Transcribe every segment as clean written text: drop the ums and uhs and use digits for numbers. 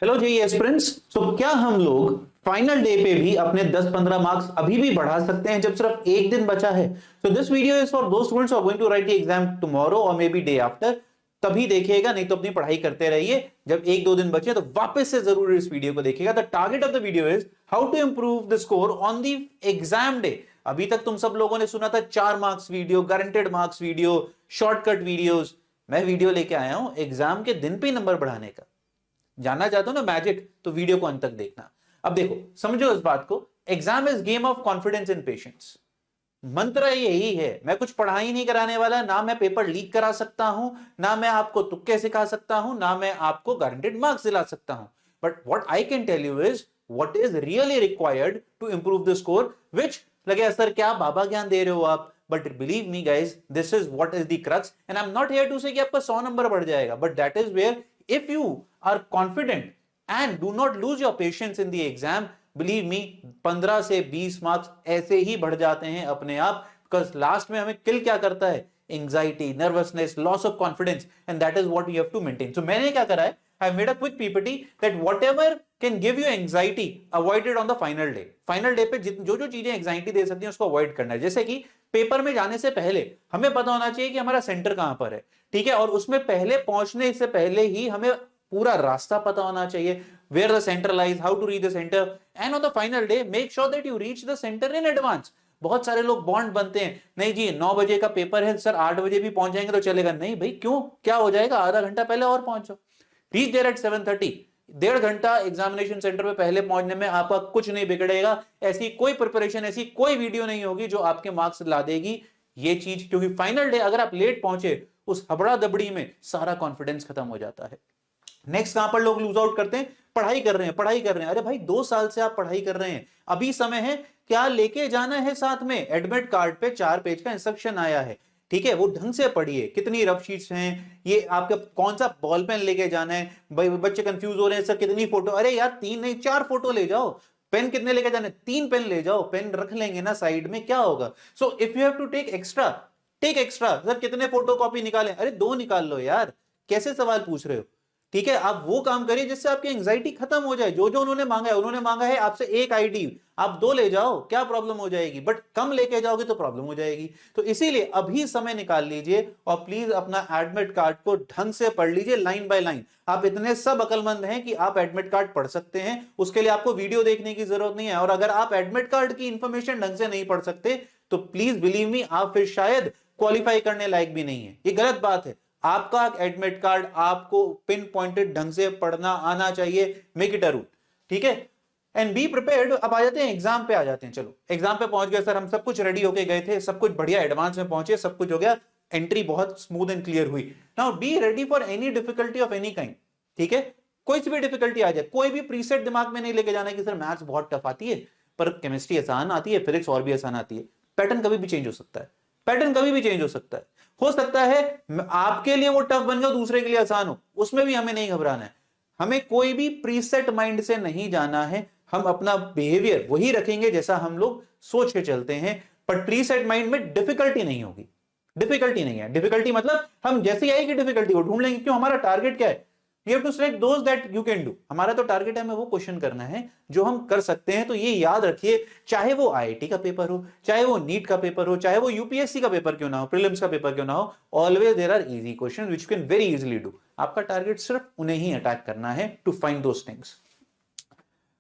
Hello जी aspirants. तो क्या हम लोग फाइनल डे पे भी अपने 10-15 मार्क्स अभी भी बढ़ा सकते हैं जब सिर्फ एक दिन बचा है? तो दिस वीडियो इज फॉर दोस्त students who are going to write the exam tomorrow और मे बी डे आफ्टर। तभी देखिएगा, नहीं तो अपनी पढ़ाई करते रहिए। जब एक दो दिन बचे तो वापस से जरूर इस वीडियो को देखिएगा। The target of the video is how to improve the score on the exam day. अभी तक तुम सब लोगों ने सुना था 4 marks video, guaranteed marks video, shortcut videos. मैं वीडियो लेके आया हूं एग्जाम के दिन पे नंबर बढ़ाने का। जानना चाहते हो ना मैजिक, तो वीडियो को अंत तक देखना। अब देखो, समझो इस बात को, exam is game of confidence and patience. मंत्र यही है। मैं कुछ पढ़ाई नहीं कराने वाला, ना मैं पेपर लीक करा सकता हूं, ना मैं आपको तुक्के सिखा सकता हूं, ना मैं आपको गारंटेड मार्क्स दिला सकता हूं। But what I can tell you is what is really required to improve the score. Which लगे सर क्या बाबा ज्ञान दे रहे हो आप, but believe me guys, this is what is the crux. And I am not here to say कि आपका 100 नंबर बढ़ जाएगा, but that is where if you are confident and do not lose your patience in the exam, believe me 15 से 20 marks ऐसे ही बढ़ जाते हैं अपने आप। बिकॉज लास्ट में हमें किल क्या करता है? Anxiety, nervousness, loss of confidence, and that is what we have to maintain. So मैंने क्या करा है, I have made a quick PPT that whatever can give you anxiety, avoid it on the final day. Final day पे जो जो चीजें anxiety दे सकती हैं उसको अवॉइड करना है। जैसे कि पेपर में जाने से पहले हमें पता होना चाहिए कि हमारा सेंटर कहां पर है, ठीक है? और उसमें पहले पहुंचने से पहले ही हमें पूरा रास्ता पता होना चाहिए, where the centre lies, how to reach the centre. And on the final day make sure that you reach the centre in advance. बहुत सारे लोग बॉन्ड बनते हैं, नहीं जी 9 बजे का पेपर है सर, 8 बजे भी पहुंच जाएंगे तो चलेगा। नहीं भाई, क्यों? क्या हो जाएगा? आधा घंटा पहले और पहुंचो। Reach there at 7:30। 1.5 घंटा एग्जामिनेशन सेंटर पे पहले पहुंचने में आपका कुछ नहीं बिगड़ेगा। ऐसी कोई प्रिपरेशन, ऐसी कोई वीडियो नहीं होगी जो आपके मार्क्स ला देगी ये चीज। क्योंकि फाइनल डे अगर आप लेट पहुंचे, उस हबड़ा दबड़ी में सारा कॉन्फिडेंस खत्म हो जाता है। नेक्स्ट कहां पर लोग लूज आउट करते हैं? पढ़ाई कर रहे हैं, पढ़ाई कर रहे हैं। अरे भाई 2 साल से आप पढ़ाई कर रहे हैं, अभी समय है। क्या लेके जाना है साथ में? एडमिट कार्ड पे 4 पेज का इंस्ट्रक्शन आया है, ठीक है? वो ढंग से पढ़िए। कितनी रफ शीट्स हैं, ये आपका कौन सा बॉल पेन लेके जाना है। बच्चे कंफ्यूज हो रहे हैं, सर कितनी फोटो? अरे यार 3 नहीं 4 फोटो ले जाओ। पेन कितने लेके जाने? 3 पेन ले जाओ। पेन रख लेंगे ना साइड में, क्या होगा? So if you have to take extra, take extra. Sir कितने फोटो कॉपी निकालें? अरे 2 निकाल लो यार, कैसे सवाल पूछ रहे हो? ठीक है, आप वो काम करिए जिससे आपकी एंजाइटी खत्म हो जाए। जो जो उन्होंने मांगा है आपसे एक आईडी, आप 2 ले जाओ, क्या प्रॉब्लम हो जाएगी? बट कम लेके जाओगे तो प्रॉब्लम हो जाएगी। तो इसीलिए अभी समय निकाल लीजिए और प्लीज अपना एडमिट कार्ड को ढंग से पढ़ लीजिए, लाइन बाय लाइन। आप इतने सब अकलमंद हैं कि आप एडमिट कार्ड पढ़ सकते हैं, उसके लिए आपको वीडियो देखने की जरूरत नहीं है। और अगर आप एडमिट कार्ड की इंफॉर्मेशन ढंग से नहीं पढ़ सकते तो प्लीज बिलीव मी, आप फिर शायद क्वालिफाई करने लायक भी नहीं है। ये गलत बात है। आपका एडमिट कार्ड आपको पिन पॉइंटेड ढंग से पढ़ना आना चाहिए। मेक इट अ रूल, ठीक है? And be prepared. अब आ जाते हैं एग्जाम पे, आ जाते हैं। चलो एग्जाम पे पहुंच गए सर, हम सब कुछ रेडी होके गए थे, सब कुछ बढ़िया एडवांस में पहुंचे, सब कुछ हो गया, एंट्री बहुत स्मूथ एंड क्लियर हुई। Now be ready for any difficulty of any kind, ठीक है? कोई सी भी डिफिकल्टी आ जाए, कोई भी प्रीसेट दिमाग में नहीं लेके जाना कि सर मैथ्स बहुत टफ आती है, पर केमिस्ट्री आसान आती है, फिजिक्स और भी आसान आती है। पैटर्न कभी भी चेंज हो सकता है, पैटर्न कभी भी चेंज हो सकता है आपके लिए वो टफ बन जाओ, दूसरे के लिए आसान हो, उसमें भी हमें नहीं घबराना है। हमें कोई भी प्रीसेट माइंड से नहीं जाना है। हम अपना बिहेवियर वही रखेंगे जैसा हम लोग सोच के चलते हैं, पर प्रीसेट माइंड में डिफिकल्टी नहीं होगी। डिफिकल्टी नहीं है, डिफिकल्टी मतलब हम जैसे आएगी डिफिकल्टी वो ढूंढ लेंगे। क्यों? हमारा टारगेट क्या है? You have to select those that you can do. हमारा तो टारगेट है, हमें वो क्वेश्चन करना है जो हम कर सकते हैं। तो ये याद रखिए, चाहे वो आईआईटी का पेपर हो, चाहे वो नीट का पेपर हो, चाहे वो यूपीएससी का पेपर क्यों ना हो, प्रीलिम्स का पेपर क्यों ना हो, always there are easy questions which you can very easily do. आपका टारगेट सिर्फ उन्हें ही अटैक करना है, टू फाइंड दोस थिंग्स।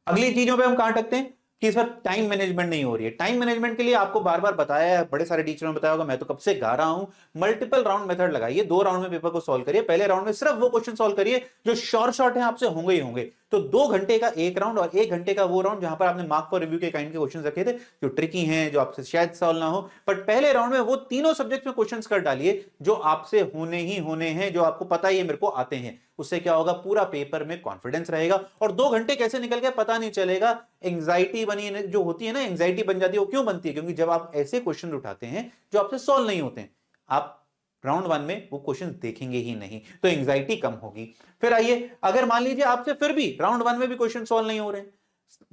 अगली चीजों पे हम कहां अटकते हैं कि सर टाइम मैनेजमेंट नहीं हो रही है। टाइम मैनेजमेंट के लिए आपको बार बार बताया है, बड़े सारे टीचरों ने बताया होगा, मैं तो कब से गा रहा हूं, मल्टीपल राउंड मेथड लगाइए। 2 राउंड में पेपर को सॉल्व करिए। पहले राउंड में सिर्फ वो क्वेश्चन सॉल्व करिए जो शॉर्ट है, आपसे होंगे ही होंगे। तो 2 घंटे का एक राउंड और 1 घंटे का वो राउंड जहां पर आपने मार्क फॉर रिव्यू के काइंड के क्वेश्चन रखे थे जो ट्रिकी हैं, जो आपसे शायद सॉल्व ना हो। बट पहले राउंड में वो तीनों सब्जेक्ट में क्वेश्चन कर डालिए जो आपसे होने ही होने हैं, जो आपको पता ही है मेरे को आते हैं। उससे क्या होगा? पूरा पेपर में कॉन्फिडेंस रहेगा और 2 घंटे कैसे निकल गए पता नहीं चलेगा। एंजाइटी बनी जो होती है ना, एंजाइटी बन जाती है। वो क्यों बनती है? क्योंकि जब आप ऐसे क्वेश्चन उठाते हैं जो आपसे सॉल्व नहीं होते हैं, आप राउंड 1 में वो क्वेश्चन देखेंगे ही नहीं, तो एंजाइटी कम होगी। फिर आइए, अगर मान लीजिए आपसे फिर भी राउंड 1 में भी क्वेश्चन सॉल्व नहीं हो रहे,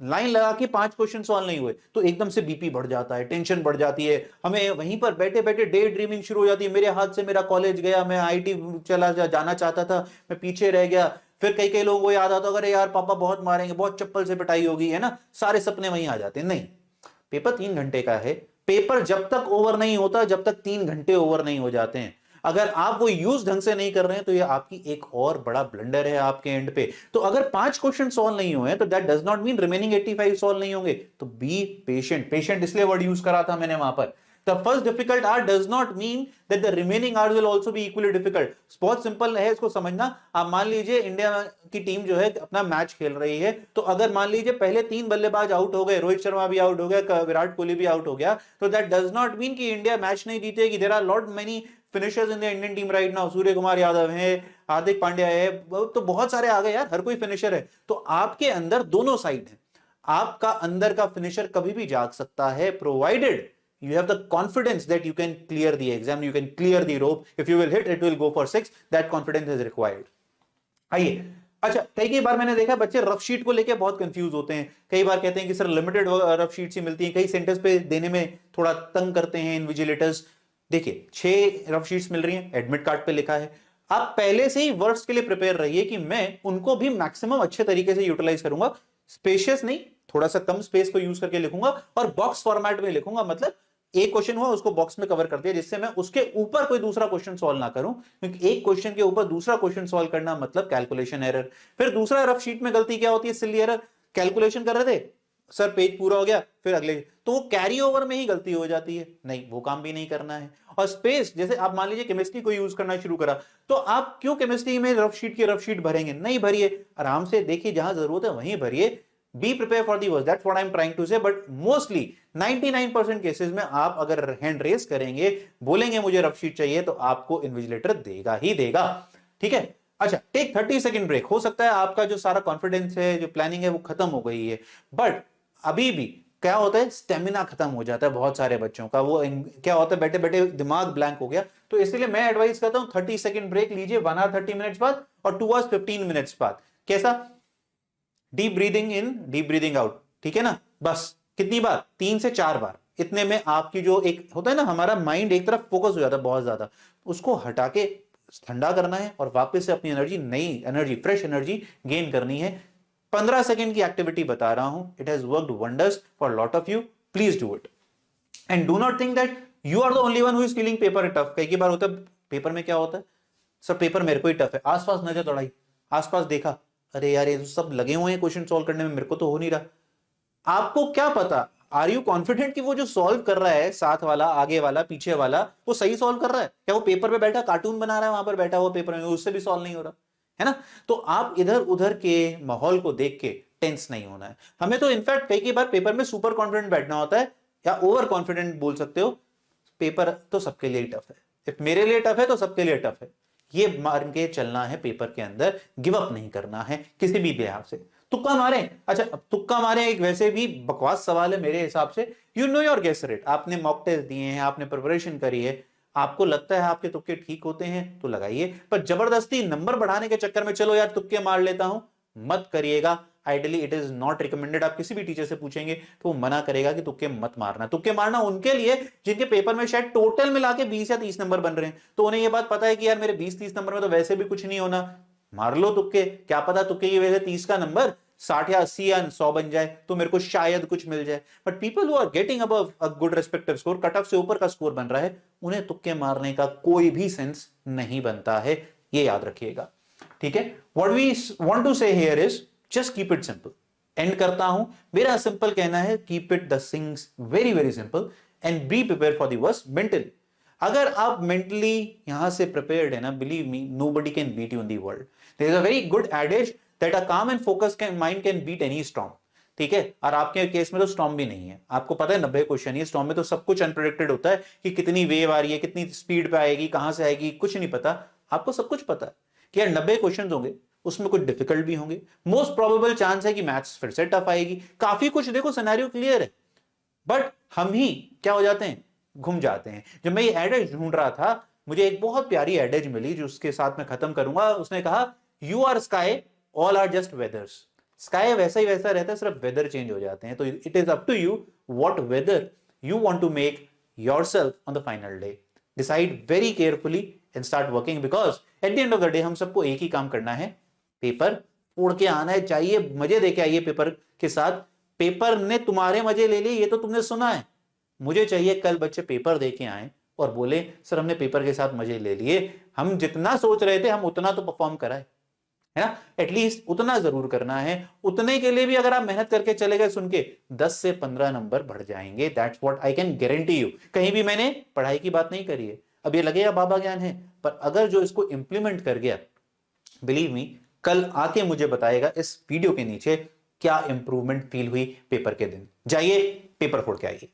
लाइन लगा के 5 क्वेश्चन सॉल्व नहीं हुए, तो एकदम से बीपी बढ़ जाता है, टेंशन बढ़ जाती है। हमें वहीं पर बैठे बैठे डे ड्रीमिंग शुरू हो जाती है। मेरे हाथ से मेरा कॉलेज गया, मैं आईटी चला जाना चाहता था, मैं पीछे रह गया। फिर कई कई लोगों को याद आता अगर यार पापा बहुत मारेंगे, बहुत चप्पल से पिटाई होगी, है ना, सारे सपने वहीं आ जाते हैं। नहीं, पेपर 3 घंटे का है। पेपर जब तक ओवर नहीं होता, जब तक 3 घंटे ओवर नहीं हो जाते हैं, अगर आप वो यूज ढंग से नहीं कर रहे हैं तो ये आपकी एक और बड़ा ब्लंडर है आपके एंड पे। तो अगर 5 क्वेश्चन सॉल्व नहीं हुए तो that does not mean remaining 85 solve नहीं होंगे। तो बी पेशेंट, पेशेंट इसलिए वर्ड यूज करा था मैंने वहां पर। The first difficult hour does not mean that the remaining hours will also be equally difficult. बहुत सिंपल है इसको समझना। आप मान लीजिए इंडिया की टीम जो है अपना मैच खेल रही है, तो अगर मान लीजिए पहले 3 बल्लेबाज आउट हो गए, रोहित शर्मा भी आउट हो गया, विराट कोहली भी आउट हो गया, तो दैट डज नॉट मीन कि इंडिया मैच नहीं जीतेगी। There are lot many finishers in the Indian team right now. Surya Kumar Yadav है, हार्दिक पांड्या है, तो बहुत सारे आ गए यार, हर कोई फिनिशर है। तो आपके अंदर दोनों साइड है, आपका अंदर का फिनिशर कभी भी जाग सकता है, provided you have the confidence that you can clear the exam, you can clear the rope. If you will hit, it will go for 6. That confidence is required. आइए, अच्छा, कई बार मैंने देखा बच्चे रफ शीट को लेके बहुत कंफ्यूज होते हैं। कई बार कहते हैं कि सर लिमिटेड रफ शीट्स ही मिलती हैं, कई सेंटर्स पे देने में थोड़ा तंग करते हैं इन्विजिलेटर्स। देखिए 6 रफ शीट्स मिल रही हैं, एडमिट कार्ड पे लिखा है। आप पहले से ही वर्ड्स के लिए प्रिपेयर रहिए कि मैं उनको भी मैक्सिमम अच्छे तरीके से यूटिलाइज करूंगा। स्पेशियस नहीं, थोड़ा सा कम स्पेस को यूज करके लिखूंगा और बॉक्स फॉर्मेट में लिखूंगा। मतलब एक क्वेश्चन हुआ उसको बॉक्स में कवर कर दिया, जिससे मैं उसके ऊपर कोई दूसरा क्वेश्चन सॉल्व ना करूं, क्योंकि एक क्वेश्चन के ऊपर दूसरा क्वेश्चन सॉल्व करना मतलब कैलकुलेशन एरर। फिर दूसरा रफ शीट में गलती क्या होती है, सिली एरर। कैलकुलेशन कर रहे थे सर, पेज पूरा हो गया, फिर अगले, तो वो कैरी ओवर में ही गलती हो जाती है। नहीं, वो काम भी नहीं करना है। और स्पेस, जैसे आप मान लीजिए केमिस्ट्री को यूज करना शुरू करा, तो आप क्यों केमिस्ट्री में रफ शीट की रफ शीट भरेंगे? नहीं भरिए, आराम से देखिए, जहां जरूरत है वहीं भरिए। Be prepared for the worst. That's what I'm trying to say. But mostly 99% cases में आप अगर हैंड रेस करेंगे, बोलेंगे मुझे रफ शीट चाहिए, तो आपको इन्विजिलेटर देगा ही देगा। ठीक है, अच्छा, टेक 30 सेकंड ब्रेक। हो सकता है आपका जो सारा कॉन्फिडेंस है, जो प्लानिंग है, वो खत्म हो गई है, बट अभी भी क्या होता है, स्टेमिना खत्म हो जाता है बहुत सारे बच्चों का। वो क्या होता है, बैठे बैठे दिमाग ब्लैंक हो गया। तो इसलिए मैं एडवाइस करता हूं 30 सेकंड ब्रेक लीजिए, 1 आवर 30 मिनट्स बाद और 2 आवर्स 15 मिनट्स बाद। कैसा? Deep breathing in, deep breathing out, ठीक है ना। बस कितनी बार? 3 से 4 बार। इतने में आपकी जो एक होता है ना, हमारा माइंड एक तरफ फोकस हो जाता है बहुत ज्यादा, उसको हटा के ठंडा करना है और वापस से अपनी एनर्जी, नई एनर्जी, फ्रेश एनर्जी गेन करनी है। 15 सेकंड की एक्टिविटी बता रहा हूं, it has worked wonders for lot of you. Please do it and do not think that you are the only one who is feeling paper tough. कई बार होता है पेपर में क्या होता है, सर पेपर मेरे को ही टफ है। आसपास नजर दौड़ाई, आसपास देखा, अरे यार ये तो सब लगे हुए हैं क्वेश्चन सॉल्व करने में, मेरे को तो हो नहीं रहा। आपको क्या पता, आर यू कॉन्फिडेंट कि वो जो सॉल्व कर रहा है, साथ वाला, आगे वाला, पीछे वाला, वो सही सॉल्व कर रहा है? क्या वो पेपर पे बैठा कार्टून बना रहा है वहां पर बैठा हुआ पेपर में, उससे भी सॉल्व नहीं हो रहा है ना? तो आप इधर उधर के माहौल को देख के टेंस नहीं होना है। हमें तो इनफैक्ट कई बार पेपर में सुपर कॉन्फिडेंट बैठना होता है, या ओवर कॉन्फिडेंट बोल सकते हो। पेपर तो सबके लिए टफ है, इफ मेरे लिए टफ है तो सबके लिए टफ है। ये मान के चलना है पेपर के अंदर, गिव अप नहीं करना है किसी भी लिहाज से। तुक्का मारें, अच्छा तुक्का मारें एक वैसे भी बकवास सवाल है मेरे हिसाब से। You know your guess rate, आपने मॉक टेस्ट दिए हैं, आपने प्रिपरेशन करी है, आपको लगता है आपके तुक्के ठीक होते हैं तो लगाइए, पर जबरदस्ती नंबर बढ़ाने के चक्कर में चलो यार तुक्के मार लेता हूं, मत करिएगा। Ideally it is not recommended. आप किसी भी टीचर से पूछेंगे तो वो मना करेगा कि तुक्के मत मारना। तुक्के मारना उनके लिए जिनके पेपर में शायद टोटल मिला के 20 या 30 नंबर बन रहे हैं, तो उन्हें ये बात पता है कि यार मेरे 20-30 नंबर में तो वैसे भी कुछ नहीं होना, मार लो तुक्के। क्या पता तुक्के की वजह से 30 का नंबर 60 या 80 या 100 बन जाए, तो मेरे को शायद कुछ मिल जाए। But people who are getting above a good respective score, cut off से ऊपर का स्कोर बन रहा है, उन्हें तुक्के मारने का कोई भी सेंस नहीं बनता है, ये याद रखिएगा। ठीक है, what we want to say here is just keep it simple. And करता हूं, मेरा सिंपल कहना है, keep it the things very very simple and be prepare for the worst mentally. अगर आप मेंटली यहां से प्रिपेयर्ड है ना, believe me, nobody can beat you in the world. There is a very good adage that a calm and focus mind can beat any storm. ठीक है, और आपके केस में तो स्टॉर्म भी नहीं है, आपको पता है 90 क्वेश्चन है, स्टॉर्म में तो सब कुछ अनप्रेडिक्टेड होता है कि कितनी वेव आ रही है, कितनी स्पीड पे आएगी, कहां से आएगी, कुछ नहीं पता। आपको सब कुछ पता है कि यार 90 क्वेश्चन होंगे, उसमें कुछ डिफिकल्ट भी होंगे, मोस्ट प्रोबेबल चांस है कि मैथ्स फिर से टफ आएगी, काफी कुछ देखो सिनेरियो क्लियर है। बट हम ही क्या हो जाते हैं, घूम जाते हैं। जब मैं ये एडेज ढूंढ रहा था, मुझे एक बहुत प्यारी एडेज मिली जो उसके साथ मैं खत्म करूंगा। उसने कहा, you are sky, all are just weathers. Sky वैसा ही वैसा रहता है, सिर्फ वेदर चेंज हो जाते हैं। तो it is up to you what whether you want to make yourself on the final day. Decide very carefully and start working, because at the end of the day हम सबको एक ही काम करना है, पेपर फोड़ के आना है, चाहिए मजे देके आइए पेपर के साथ। पेपर ने तुम्हारे मजे ले लिए ये तो तुमने सुना है, मुझे चाहिए कल बच्चे पेपर दे के आए और बोले सर हमने पेपर के साथ मजे ले लिए, हम जितना सोच रहे थे हम उतना तो परफॉर्म कराए, है ना। एटलीस्ट उतना जरूर करना है। उतने के लिए भी अगर आप मेहनत करके चले गए सुन के 10 से 15 नंबर बढ़ जाएंगे। That's what I can guarantee you. कहीं भी मैंने पढ़ाई की बात नहीं करी है। अब ये लगेगा बाबा ज्ञान है, पर अगर जो इसको इंप्लीमेंट कर गया, बिलीव मी, कल आके मुझे बताएगा इस वीडियो के नीचे क्या इंप्रूवमेंट फील हुई पेपर के दिन। जाइए पेपर फोड़ के आइए।